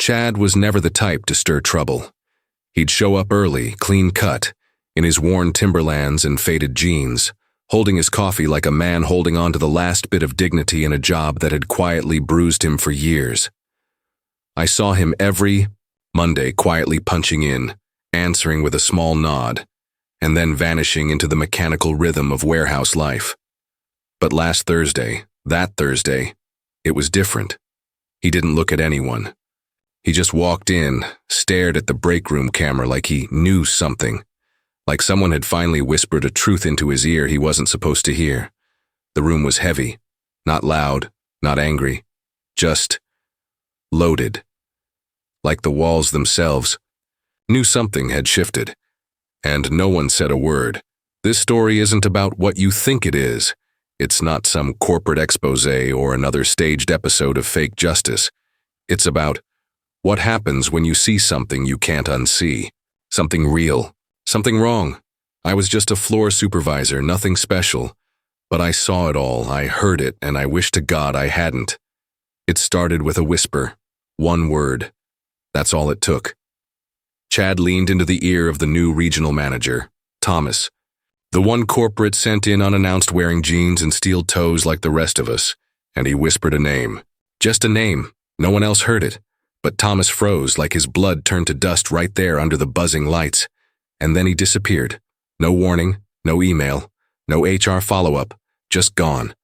Chad was never the type to stir trouble. He'd show up early, clean cut, in his worn Timberlands and faded jeans, holding his coffee like a man holding on to the last bit of dignity in a job that had quietly bruised him for years. I saw him every Monday quietly punching in, answering with a small nod, and then vanishing into the mechanical rhythm of warehouse life. But last Thursday, it was different. He didn't look at anyone. He just walked in, stared at the break room camera like he knew something, like someone had finally whispered a truth into his ear he wasn't supposed to hear. The room was heavy, not loud, not angry, just loaded. Like the walls themselves knew something had shifted. And no one said a word. This story isn't about what you think it is. It's not some corporate expose or another staged episode of fake justice. It's about what happens when you see something you can't unsee. Something real. Something wrong. I was just a floor supervisor, nothing special. But I saw it all, I heard it, and I wish to God I hadn't. It started with a whisper. One word. That's all it took. Chad leaned into the ear of the new regional manager, Thomas. The one corporate sent in unannounced wearing jeans and steel toes like the rest of us, and he whispered a name. Just a name. No one else heard it. But Thomas froze like his blood turned to dust right there under the buzzing lights. And then he disappeared. No warning, no email, no HR follow-up, just gone.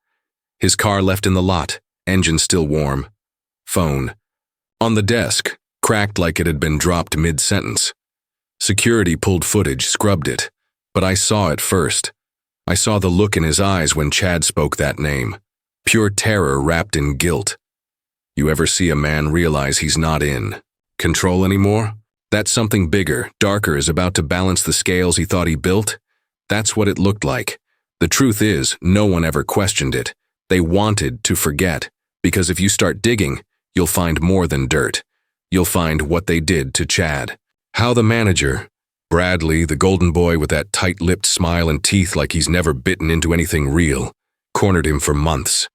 His car left in the lot, engine still warm. Phone. On the desk, cracked like it had been dropped mid-sentence. Security pulled footage, scrubbed it. But I saw it first. I saw the look in his eyes when Chad spoke that name. Pure terror wrapped in guilt. You ever see a man realize he's not in control anymore? That something bigger, darker is about to balance the scales he thought he built? That's what it looked like. The truth is, no one ever questioned it. They wanted to forget. Because if you start digging, you'll find more than dirt. You'll find what they did to Chad. How the manager, Bradley, the golden boy with that tight-lipped smile and teeth like he's never bitten into anything real, cornered him for months.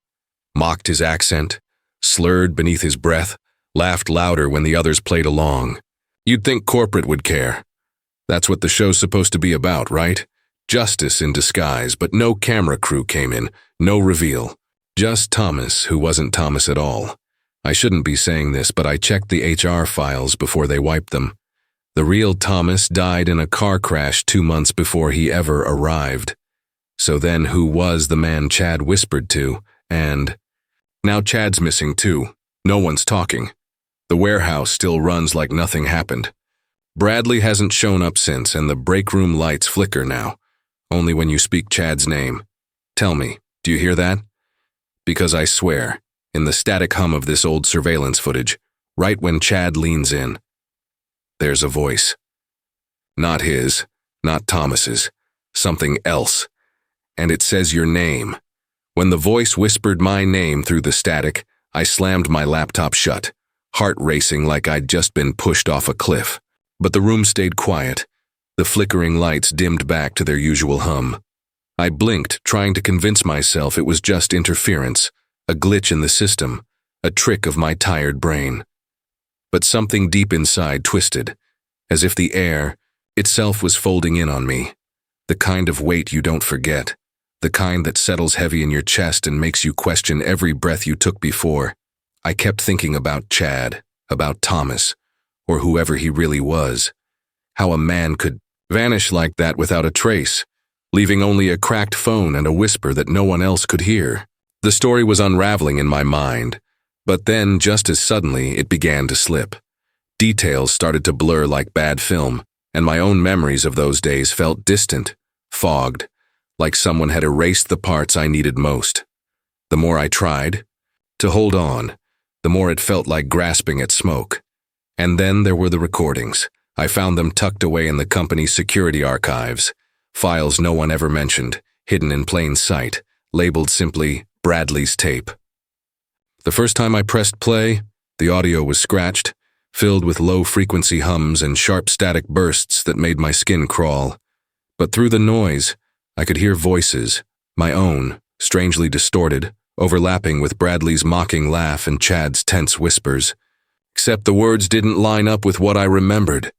Mocked his accent, slurred beneath his breath, laughed louder when the others played along. You'd think corporate would care. That's what the show's supposed to be about, right? Justice in disguise, but no camera crew came in, no reveal. Just Thomas, who wasn't Thomas at all. I shouldn't be saying this, but I checked the HR files before they wiped them. The real Thomas died in a car crash 2 months before he ever arrived. So then who was the man Chad whispered to? And now Chad's missing too. No one's talking. The warehouse still runs like nothing happened. Bradley hasn't shown up since, and the break room lights flicker now. Only when you speak Chad's name. Tell me, do you hear that? Because I swear, in the static hum of this old surveillance footage, right when Chad leans in, there's a voice. Not his, not Thomas's, something else. And it says your name. When the voice whispered my name through the static, I slammed my laptop shut, heart racing like I'd just been pushed off a cliff. But the room stayed quiet. The flickering lights dimmed back to their usual hum. I blinked, trying to convince myself it was just interference, a glitch in the system, a trick of my tired brain. But something deep inside twisted, as if the air itself was folding in on me. The kind of weight you don't forget, the kind that settles heavy in your chest and makes you question every breath you took before. I kept thinking about Chad, about Thomas, or whoever he really was. How a man could vanish like that without a trace, leaving only a cracked phone and a whisper that no one else could hear. The story was unraveling in my mind, but then, just as suddenly, it began to slip. Details started to blur like bad film, and my own memories of those days felt distant, fogged, like someone had erased the parts I needed most. The more I tried to hold on, the more it felt like grasping at smoke. And then there were the recordings. I found them tucked away in the company's security archives, files no one ever mentioned, hidden in plain sight, labeled simply Bradley's tape. The first time I pressed play, the audio was scratched, filled with low-frequency hums and sharp static bursts that made my skin crawl. But through the noise, I could hear voices, my own, strangely distorted, overlapping with Bradley's mocking laugh and Chad's tense whispers. Except the words didn't line up with what I remembered.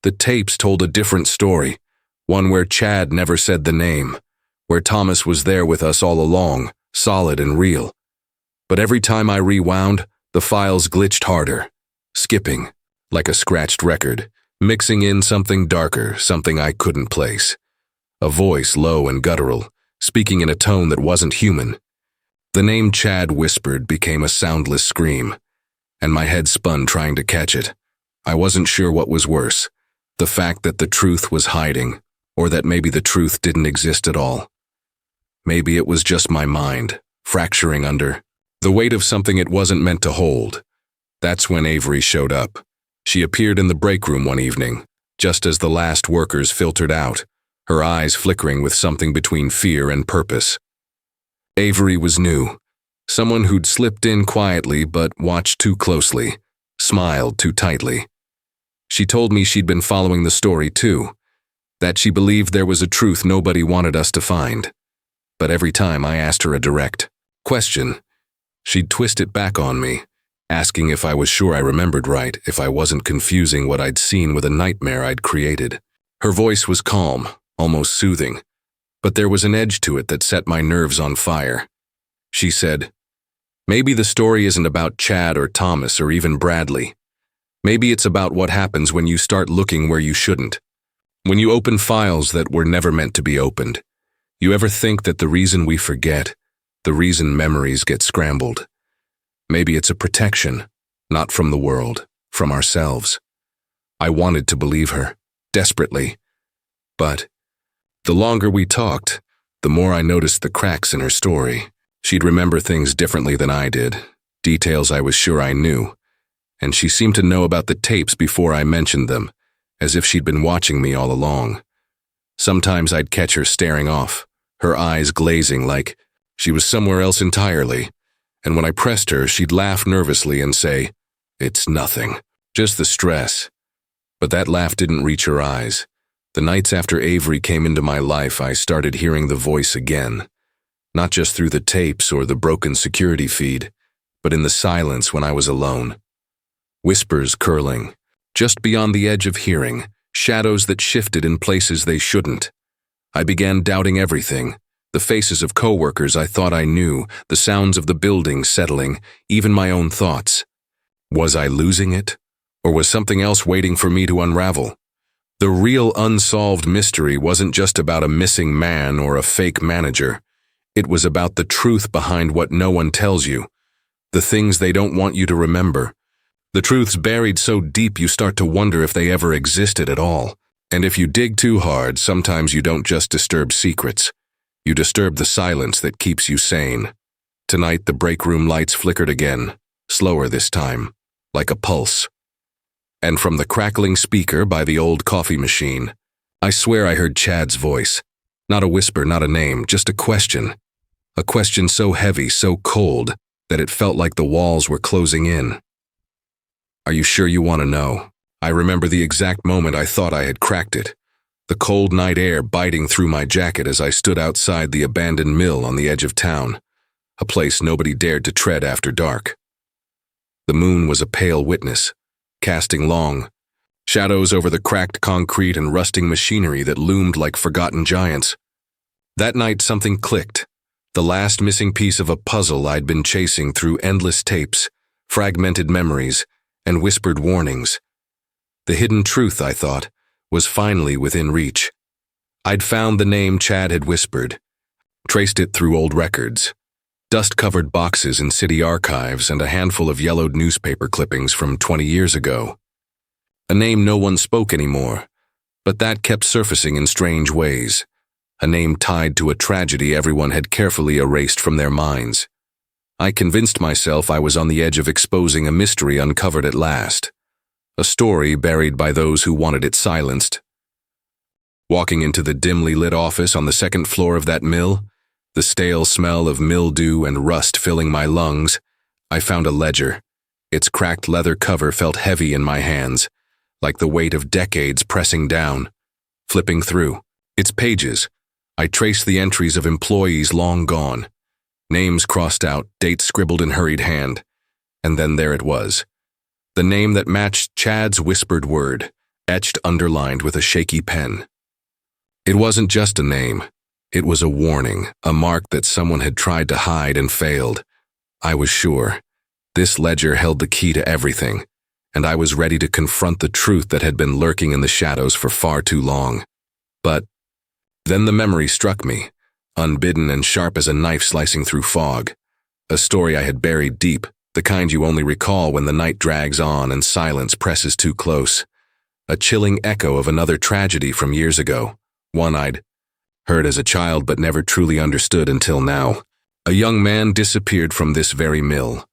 The tapes told a different story, one where Chad never said the name, where Thomas was there with us all along, solid and real. But every time I rewound, the files glitched harder, skipping, like a scratched record, mixing in something darker, something I couldn't place. A voice low and guttural, speaking in a tone that wasn't human. The name Chad whispered became a soundless scream, and my head spun trying to catch it. I wasn't sure what was worse, the fact that the truth was hiding, or that maybe the truth didn't exist at all. Maybe it was just my mind, fracturing under the weight of something it wasn't meant to hold. That's when Avery showed up. She appeared in the break room one evening, just as the last workers filtered out, her eyes flickering with something between fear and purpose. Avery was new, someone who'd slipped in quietly but watched too closely, smiled too tightly. She told me she'd been following the story too, that she believed there was a truth nobody wanted us to find. But every time I asked her a direct question, she'd twist it back on me, asking if I was sure I remembered right, if I wasn't confusing what I'd seen with a nightmare I'd created. Her voice was calm, almost soothing, but there was an edge to it that set my nerves on fire. She said, "Maybe the story isn't about Chad or Thomas or even Bradley. Maybe it's about what happens when you start looking where you shouldn't. When you open files that were never meant to be opened. You ever think that the reason we forget, the reason memories get scrambled, maybe it's a protection, not from the world, from ourselves?" I wanted to believe her, desperately. But the longer we talked, the more I noticed the cracks in her story. She'd remember things differently than I did, details I was sure I knew, and she seemed to know about the tapes before I mentioned them, as if she'd been watching me all along. Sometimes I'd catch her staring off, her eyes glazing like she was somewhere else entirely, and when I pressed her, she'd laugh nervously and say, "It's nothing, just the stress." But that laugh didn't reach her eyes. The nights after Avery came into my life, I started hearing the voice again, not just through the tapes or the broken security feed, but in the silence when I was alone. Whispers curling, just beyond the edge of hearing, shadows that shifted in places they shouldn't. I began doubting everything, the faces of coworkers I thought I knew, the sounds of the building settling, even my own thoughts. Was I losing it? Or was something else waiting for me to unravel? The real unsolved mystery wasn't just about a missing man or a fake manager. It was about the truth behind what no one tells you, the things they don't want you to remember. The truths buried so deep you start to wonder if they ever existed at all. And if you dig too hard, sometimes you don't just disturb secrets. You disturb the silence that keeps you sane. Tonight, the break room lights flickered again, slower this time, like a pulse. And from the crackling speaker by the old coffee machine, I swear I heard Chad's voice. Not a whisper, not a name, just a question. A question so heavy, so cold, that it felt like the walls were closing in. "Are you sure you want to know?" I remember the exact moment I thought I had cracked it. The cold night air biting through my jacket as I stood outside the abandoned mill on the edge of town, a place nobody dared to tread after dark. The moon was a pale witness, casting long shadows over the cracked concrete and rusting machinery that loomed like forgotten giants. That night something clicked, the last missing piece of a puzzle I'd been chasing through endless tapes, fragmented memories, and whispered warnings. The hidden truth, I thought, was finally within reach. I'd found the name Chad had whispered, traced it through old records, dust-covered boxes in city archives, and a handful of yellowed newspaper clippings from 20 years ago. A name no one spoke anymore, but that kept surfacing in strange ways. A name tied to a tragedy everyone had carefully erased from their minds. I convinced myself I was on the edge of exposing a mystery uncovered at last. A story buried by those who wanted it silenced. Walking into the dimly lit office on the second floor of that mill, the stale smell of mildew and rust filling my lungs, I found a ledger. Its cracked leather cover felt heavy in my hands, like the weight of decades pressing down. Flipping through its pages, I traced the entries of employees long gone, names crossed out, dates scribbled in hurried hand, and then there it was. The name that matched Chad's whispered word, etched underlined with a shaky pen. It wasn't just a name. It was a warning, a mark that someone had tried to hide and failed. I was sure. This ledger held the key to everything, and I was ready to confront the truth that had been lurking in the shadows for far too long. But then the memory struck me, unbidden and sharp as a knife slicing through fog. A story I had buried deep, the kind you only recall when the night drags on and silence presses too close. A chilling echo of another tragedy from years ago, one I'd heard as a child but never truly understood until now. A young man disappeared from this very mill,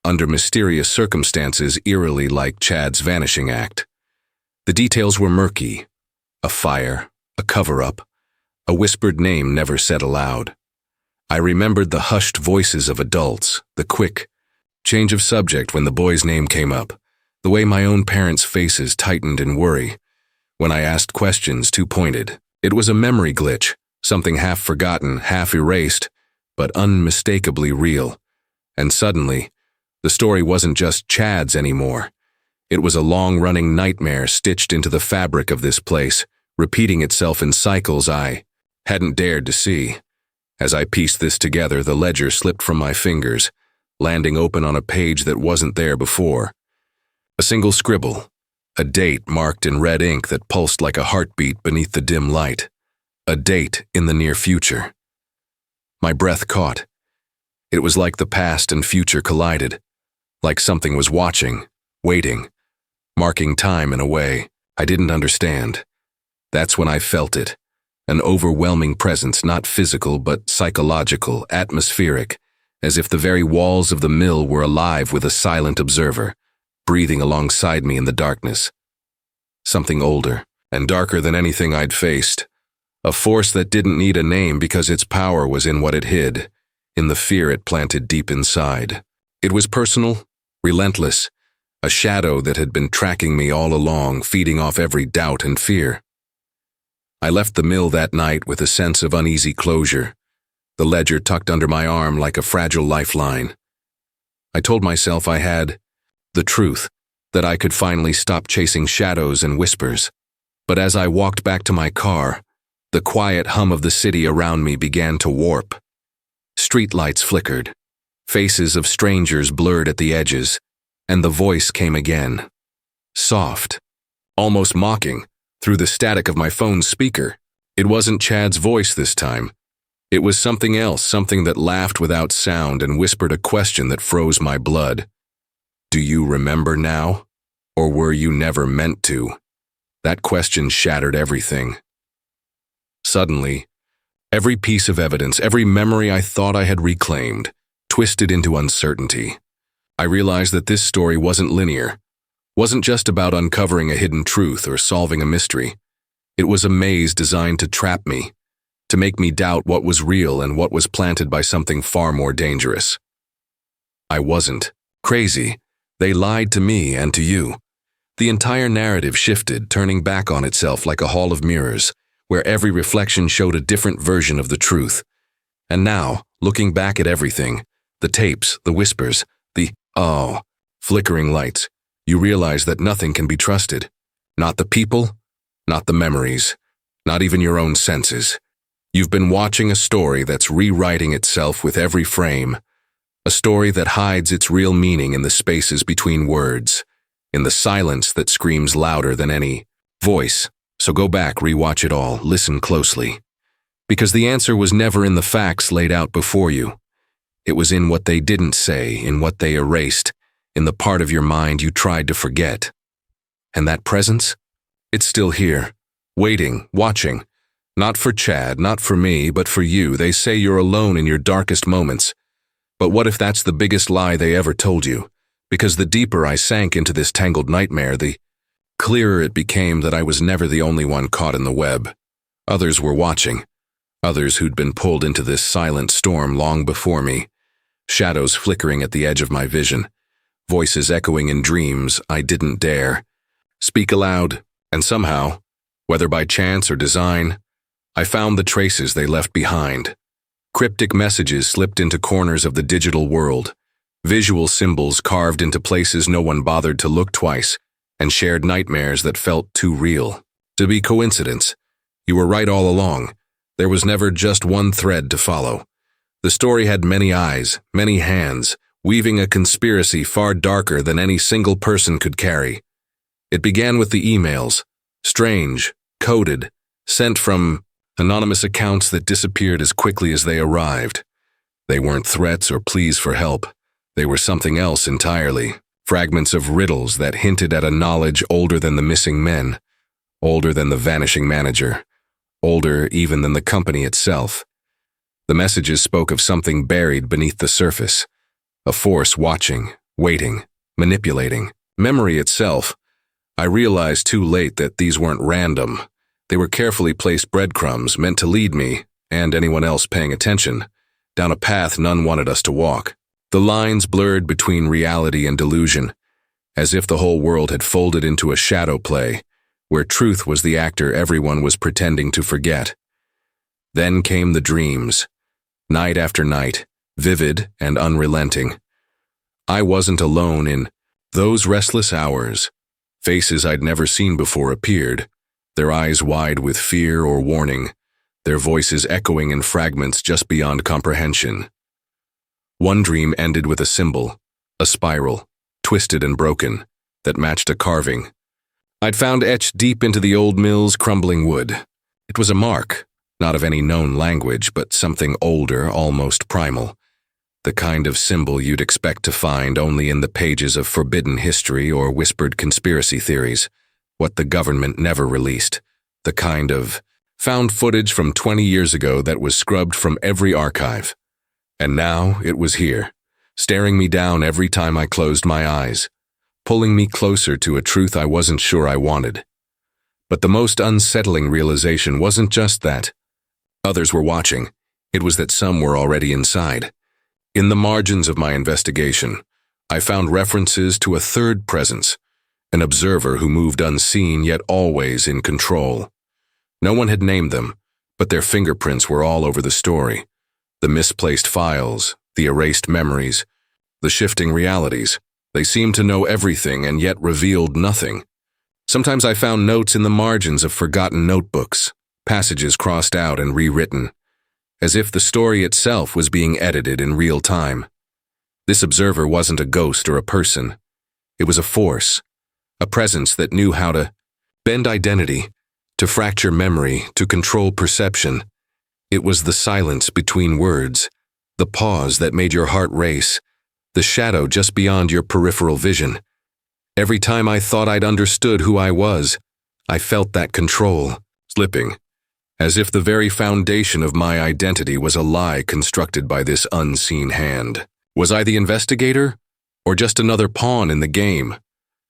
under mysterious circumstances eerily like Chad's vanishing act. The details were murky. A fire, a cover-up, a whispered name never said aloud. I remembered the hushed voices of adults, the quick change of subject when the boy's name came up, the way my own parents' faces tightened in worry when I asked questions too pointed. It was a memory glitch, something half forgotten, half erased, but unmistakably real. And suddenly, the story wasn't just Chad's anymore. It was a long-running nightmare stitched into the fabric of this place, repeating itself in cycles I hadn't dared to see. As I pieced this together, the ledger slipped from my fingers, landing open on a page that wasn't there before. A single scribble, a date marked in red ink that pulsed like a heartbeat beneath the dim light. A date in the near future. My breath caught. It was like the past and future collided, like something was watching, waiting, marking time in a way I didn't understand. That's when I felt it, an overwhelming presence, not physical but psychological, atmospheric, as if the very walls of the mill were alive with a silent observer, breathing alongside me in the darkness. Something older and darker than anything I'd faced. A force that didn't need a name because its power was in what it hid, in the fear it planted deep inside. It was personal, relentless, a shadow that had been tracking me all along, feeding off every doubt and fear. I left the mill that night with a sense of uneasy closure, the ledger tucked under my arm like a fragile lifeline. I told myself I had the truth, that I could finally stop chasing shadows and whispers. But as I walked back to my car, the quiet hum of the city around me began to warp. Streetlights flickered, faces of strangers blurred at the edges, and the voice came again. Soft, almost mocking, through the static of my phone's speaker. It wasn't Chad's voice this time. It was something else, something that laughed without sound and whispered a question that froze my blood. Do you remember now? Or were you never meant to? That question shattered everything. Suddenly, every piece of evidence, every memory I thought I had reclaimed, twisted into uncertainty. I realized that this story wasn't linear, wasn't just about uncovering a hidden truth or solving a mystery. It was a maze designed to trap me, to make me doubt what was real and what was planted by something far more dangerous. I wasn't crazy. They lied to me and to you. The entire narrative shifted, turning back on itself like a hall of mirrors, where every reflection showed a different version of the truth. And now, looking back at everything, the tapes, the whispers, the flickering lights, you realize that nothing can be trusted. Not the people, not the memories, not even your own senses. You've been watching a story that's rewriting itself with every frame, a story that hides its real meaning in the spaces between words, in the silence that screams louder than any voice. So go back, rewatch it all, listen closely. Because the answer was never in the facts laid out before you. It was in what they didn't say, in what they erased, in the part of your mind you tried to forget. And that presence? It's still here, waiting, watching. Not for Chad, not for me, but for you. They say you're alone in your darkest moments. But what if that's the biggest lie they ever told you? Because the deeper I sank into this tangled nightmare, the clearer it became that I was never the only one caught in the web. Others were watching. Others who'd been pulled into this silent storm long before me. Shadows flickering at the edge of my vision. Voices echoing in dreams I didn't dare speak aloud. And somehow, whether by chance or design, I found the traces they left behind. Cryptic messages slipped into corners of the digital world. Visual symbols carved into places no one bothered to look twice, and shared nightmares that felt too real to be coincidence. You were right all along. There was never just one thread to follow. The story had many eyes, many hands, weaving a conspiracy far darker than any single person could carry. It began with the emails, strange, coded, sent from anonymous accounts that disappeared as quickly as they arrived. They weren't threats or pleas for help. They were something else entirely. Fragments of riddles that hinted at a knowledge older than the missing men, older than the vanishing manager, older even than the company itself. The messages spoke of something buried beneath the surface, a force watching, waiting, manipulating. Memory itself. I realized too late that these weren't random. They were carefully placed breadcrumbs meant to lead me, and anyone else paying attention, down a path none wanted us to walk. The lines blurred between reality and delusion, as if the whole world had folded into a shadow play, where truth was the actor everyone was pretending to forget. Then came the dreams, night after night, vivid and unrelenting. I wasn't alone in those restless hours. Faces I'd never seen before appeared, their eyes wide with fear or warning, their voices echoing in fragments just beyond comprehension. One dream ended with a symbol, a spiral, twisted and broken, that matched a carving I'd found etched deep into the old mill's crumbling wood. It was a mark, not of any known language, but something older, almost primal. The kind of symbol you'd expect to find only in the pages of forbidden history or whispered conspiracy theories, what the government never released, the kind of found footage from 20 years ago that was scrubbed from every archive. And now it was here, staring me down every time I closed my eyes, pulling me closer to a truth I wasn't sure I wanted. But the most unsettling realization wasn't just that others were watching, it was that some were already inside. In the margins of my investigation, I found references to a third presence, an observer who moved unseen yet always in control. No one had named them, but their fingerprints were all over the story. The misplaced files, the erased memories, the shifting realities. They seemed to know everything and yet revealed nothing. Sometimes I found notes in the margins of forgotten notebooks, passages crossed out and rewritten, as if the story itself was being edited in real time. This observer wasn't a ghost or a person. It was a force, a presence that knew how to bend identity, to fracture memory, to control perception. It was the silence between words, the pause that made your heart race, the shadow just beyond your peripheral vision. Every time I thought I'd understood who I was, I felt that control slipping, as if the very foundation of my identity was a lie constructed by this unseen hand. Was I the investigator, or just another pawn in the game?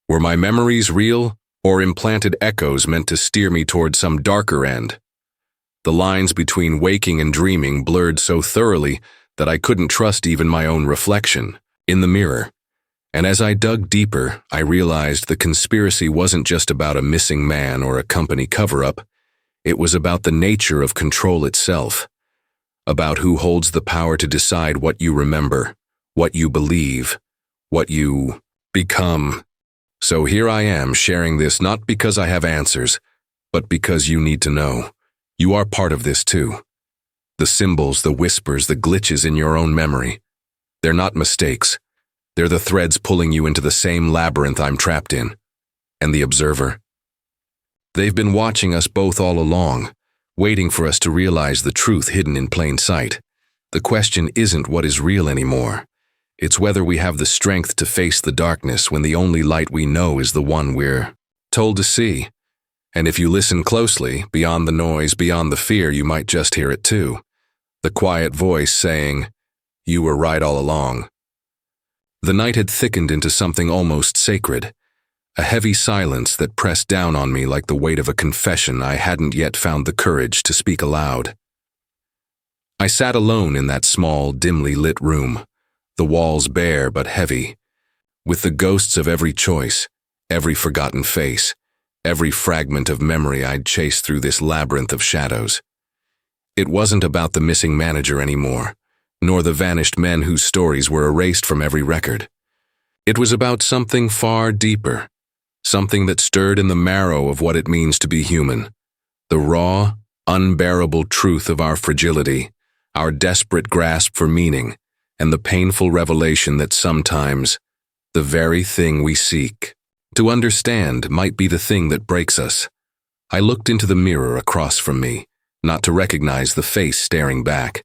Were my memories real, or implanted echoes meant to steer me toward some darker end? The lines between waking and dreaming blurred so thoroughly that I couldn't trust even my own reflection in the mirror. And as I dug deeper, I realized the conspiracy wasn't just about a missing man or a company cover-up. It was about the nature of control itself, about who holds the power to decide what you remember, what you believe, what you become. So here I am sharing this not because I have answers, but because you need to know. You are part of this too. The symbols, the whispers, the glitches in your own memory. They're not mistakes. They're the threads pulling you into the same labyrinth I'm trapped in. And the observer? They've been watching us both all along, waiting for us to realize the truth hidden in plain sight. The question isn't what is real anymore. It's whether we have the strength to face the darkness when the only light we know is the one we're told to see. And if you listen closely, beyond the noise, beyond the fear, you might just hear it too. The quiet voice saying, "You were right all along." The night had thickened into something almost sacred, a heavy silence that pressed down on me like the weight of a confession I hadn't yet found the courage to speak aloud. I sat alone in that small, dimly lit room, the walls bare but heavy, with the ghosts of every choice, every forgotten face, every fragment of memory I'd chased through this labyrinth of shadows. It wasn't about the missing manager anymore, nor the vanished men whose stories were erased from every record. It was about something far deeper, something that stirred in the marrow of what it means to be human. The raw, unbearable truth of our fragility, our desperate grasp for meaning, and the painful revelation that sometimes the very thing we seek to understand might be the thing that breaks us. I looked into the mirror across from me, not to recognize the face staring back,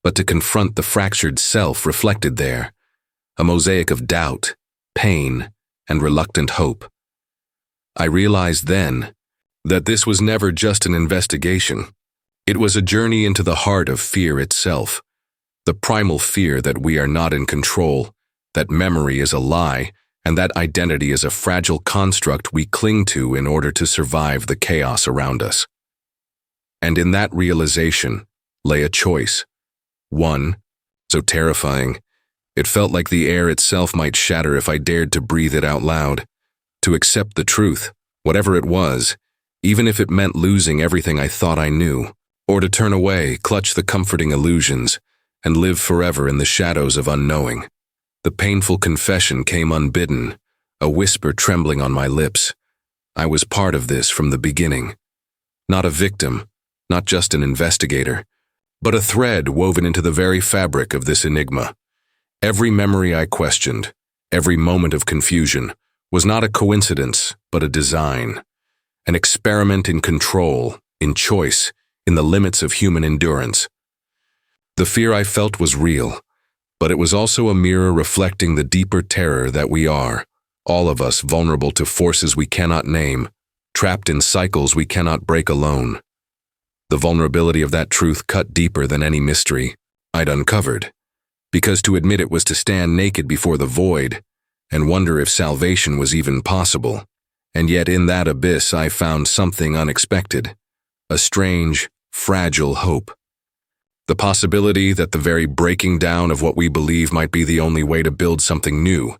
but to confront the fractured self reflected there, a mosaic of doubt, pain, and reluctant hope. I realized then that this was never just an investigation. It was a journey into the heart of fear itself, the primal fear that we are not in control, that memory is a lie, and that identity is a fragile construct we cling to in order to survive the chaos around us. And in that realization lay a choice. One, so terrifying, it felt like the air itself might shatter if I dared to breathe it out loud. To accept the truth, whatever it was, even if it meant losing everything I thought I knew, or to turn away, clutch the comforting illusions, and live forever in the shadows of unknowing. The painful confession came unbidden, a whisper trembling on my lips. I was part of this from the beginning. Not a victim, not just an investigator, but a thread woven into the very fabric of this enigma. Every memory I questioned, every moment of confusion, was not a coincidence, but a design. An experiment in control, in choice, in the limits of human endurance. The fear I felt was real, but it was also a mirror reflecting the deeper terror that we are, all of us vulnerable to forces we cannot name, trapped in cycles we cannot break alone. The vulnerability of that truth cut deeper than any mystery I'd uncovered, because to admit it was to stand naked before the void and wonder if salvation was even possible. And yet in that abyss I found something unexpected, a strange, fragile hope. The possibility that the very breaking down of what we believe might be the only way to build something new,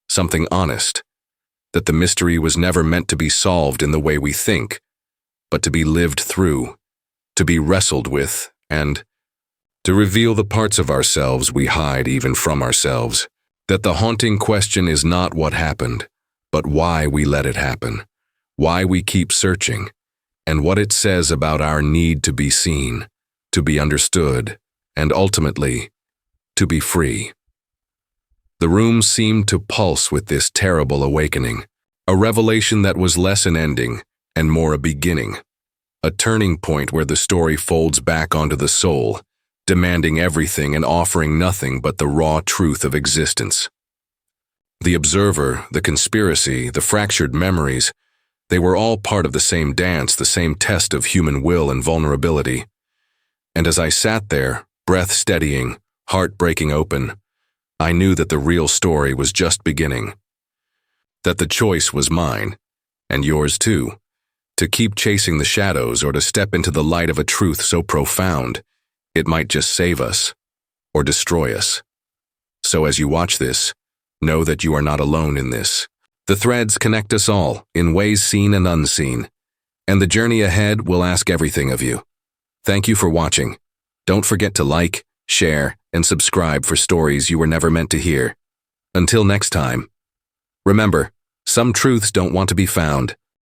something honest, that the mystery was never meant to be solved in the way we think, but to be lived through, to be wrestled with, and to reveal the parts of ourselves we hide even from ourselves, that the haunting question is not what happened, but why we let it happen, why we keep searching, and what it says about our need to be seen, to be understood, and ultimately, to be free. The room seemed to pulse with this terrible awakening, a revelation that was less an ending and more a beginning, a turning point where the story folds back onto the soul, demanding everything and offering nothing but the raw truth of existence. The observer, the conspiracy, the fractured memories, they were all part of the same dance, the same test of human will and vulnerability. And as I sat there, breath steadying, heart breaking open, I knew that the real story was just beginning. That the choice was mine, and yours too, to keep chasing the shadows or to step into the light of a truth so profound, it might just save us or destroy us. So as you watch this, know that you are not alone in this. The threads connect us all in ways seen and unseen, and the journey ahead will ask everything of you. Thank you for watching. Don't forget to like, share, and subscribe for stories you were never meant to hear. Until next time, remember, some truths don't want to be found.